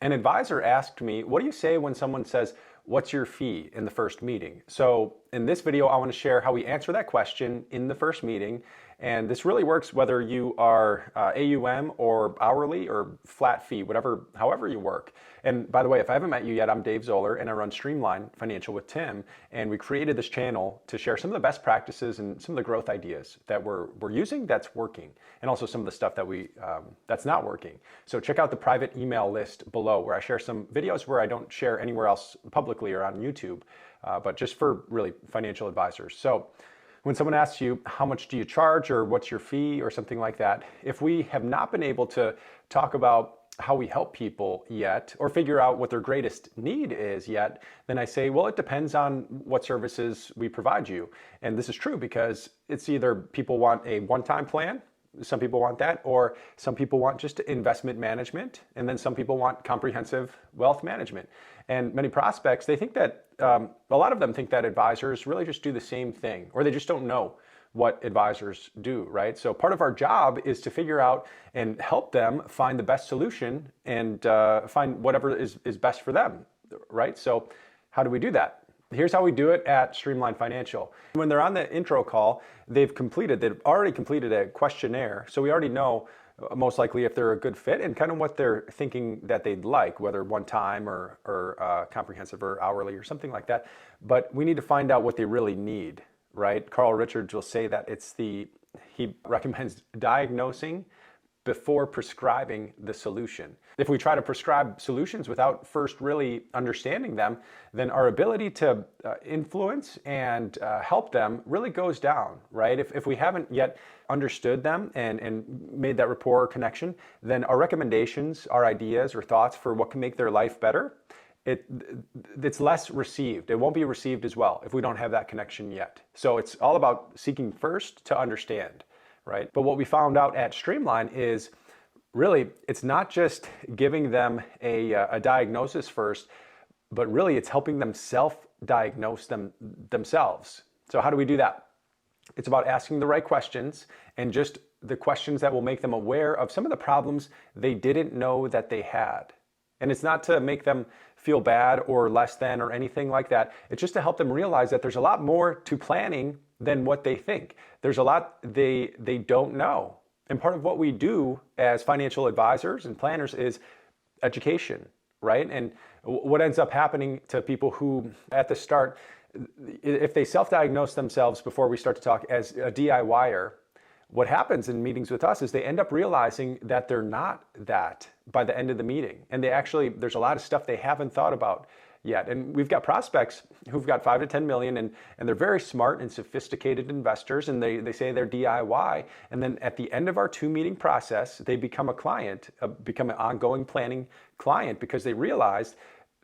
An advisor asked me, what do you say when someone says, what's your fee in the first meeting? So in this video, I want to share how we answer that question in the first meeting. And this really works whether you are AUM or hourly or flat fee, however you work. And by the way, if I haven't met you yet, I'm Dave Zoller and I run Streamline Financial with Tim. And we created this channel to share some of the best practices and some of the growth ideas that we're using that's working, and also some of the stuff that that's not working. So check out the private email list below where I share some videos where I don't share anywhere else publicly or on YouTube, but just for really financial advisors. So when someone asks you, how much do you charge or what's your fee or something like that, if we have not been able to talk about how we help people yet or figure out what their greatest need is yet, then I say, well, it depends on what services we provide you. And this is true because it's either people want a one-time plan, some people want that, or some people want just investment management, and then some people want comprehensive wealth management. And many prospects, they think that, a lot of them think that advisors really just do the same thing, or they just don't know what advisors do, right? So part of our job is to figure out and help them find the best solution and find whatever is best for them, right? So how do we do that? Here's how we do it at Streamline Financial. When they're on the intro call, they've already completed a questionnaire. So we already know most likely if they're a good fit and kind of what they're thinking that they'd like, whether one time or comprehensive or hourly or something like that. But we need to find out what they really need, right? Carl Richards will say that he recommends diagnosing before prescribing the solution. If we try to prescribe solutions without first really understanding them, then our ability to influence and help them really goes down, right? If we haven't yet understood them and made that rapport or connection, then our recommendations, our ideas or thoughts for what can make their life better, it's less received. It won't be received as well if we don't have that connection yet. So it's all about seeking first to understand. Right? But what we found out at Streamline is really it's not just giving them a diagnosis first, but really it's helping them self-diagnose themselves. So how do we do that? It's about asking the right questions and just the questions that will make them aware of some of the problems they didn't know that they had. And it's not to make them feel bad or less than or anything like that. It's just to help them realize that there's a lot more to planning than what they think. There's a lot they don't know. And part of what we do as financial advisors and planners is education, right? And what ends up happening to people who at the start, if they self-diagnose themselves before we start to talk as a DIYer, what happens in meetings with us is they end up realizing that they're not that by the end of the meeting. And there's a lot of stuff they haven't thought about yet. And we've got prospects who've got 5 to 10 million and they're very smart and sophisticated investors and they say they're DIY. And then at the end of our 2-meeting process, they become a client, become an ongoing planning client because they realized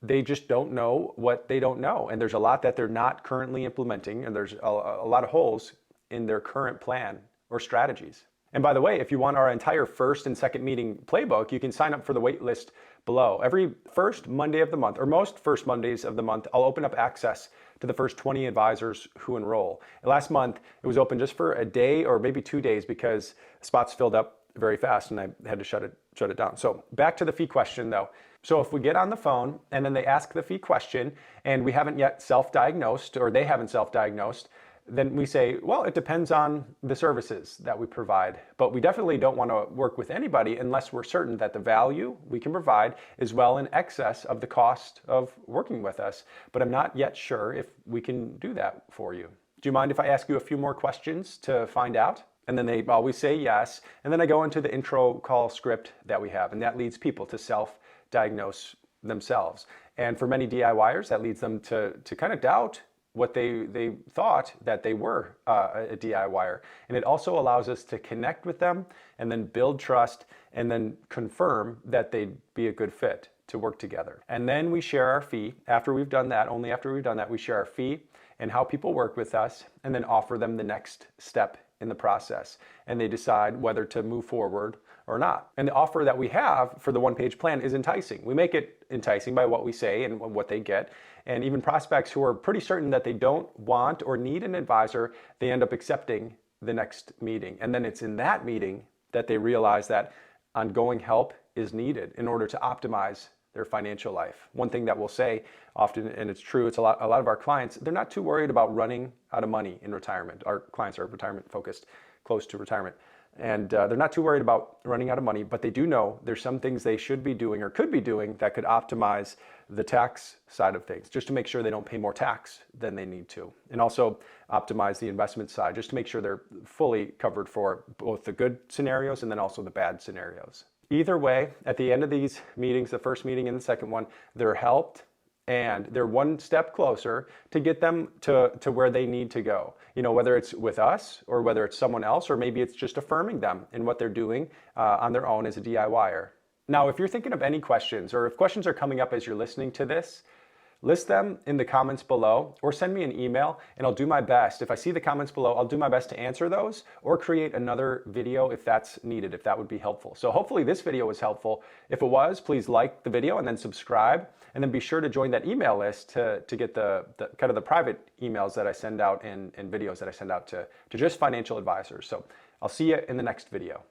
they just don't know what they don't know. And there's a lot that they're not currently implementing and there's a lot of holes in their current plan or strategies. And by the way, if you want our entire first and second meeting playbook, you can sign up for the wait list below. Every first Monday of the month, or most first Mondays of the month, I'll open up access to the first 20 advisors who enroll. And last month, it was open just for a day or maybe 2 days because spots filled up very fast and I had to shut it down. So back to the fee question though. So if we get on the phone and then they ask the fee question and we haven't yet self-diagnosed or they haven't self-diagnosed, then we say, well, it depends on the services that we provide. But we definitely don't want to work with anybody unless we're certain that the value we can provide is well in excess of the cost of working with us. But I'm not yet sure if we can do that for you. Do you mind if I ask you a few more questions to find out? And then they always say yes. And then I go into the intro call script that we have. And that leads people to self-diagnose themselves. And for many DIYers, that leads them to kind of doubt what they thought that they were a DIYer. And it also allows us to connect with them and then build trust and then confirm that they'd be a good fit to work together. And then we share our fee. After we've done that, only after we've done that, we share our fee and how people work with us and then offer them the next step in the process. And they decide whether to move forward or not. And the offer that we have for the one-page plan is enticing. We make it enticing by what we say and what they get. And even prospects who are pretty certain that they don't want or need an advisor, they end up accepting the next meeting. And then it's in that meeting that they realize that ongoing help is needed in order to optimize their financial life. One thing that we'll say often, and it's true, it's a lot of our clients, they're not too worried about running out of money in retirement. Our clients are retirement focused, close to retirement. And they're not too worried about running out of money, but they do know there's some things they should be doing or could be doing that could optimize the tax side of things, just to make sure they don't pay more tax than they need to. And also optimize the investment side, just to make sure they're fully covered for both the good scenarios and then also the bad scenarios. Either way, at the end of these meetings, the first meeting and the second one, they're helped and they're one step closer to get them to where they need to go. You know, whether it's with us or whether it's someone else, or maybe it's just affirming them in what they're doing on their own as a DIYer. Now, if you're thinking of any questions, or if questions are coming up as you're listening to this, list them in the comments below or send me an email and I'll do my best. If I see the comments below, I'll do my best to answer those or create another video if that's needed, if that would be helpful. So hopefully this video was helpful. If it was, please like the video and then subscribe, and then be sure to join that email list to get the kind of the private emails that I send out and videos that I send out to just financial advisors. So I'll see you in the next video.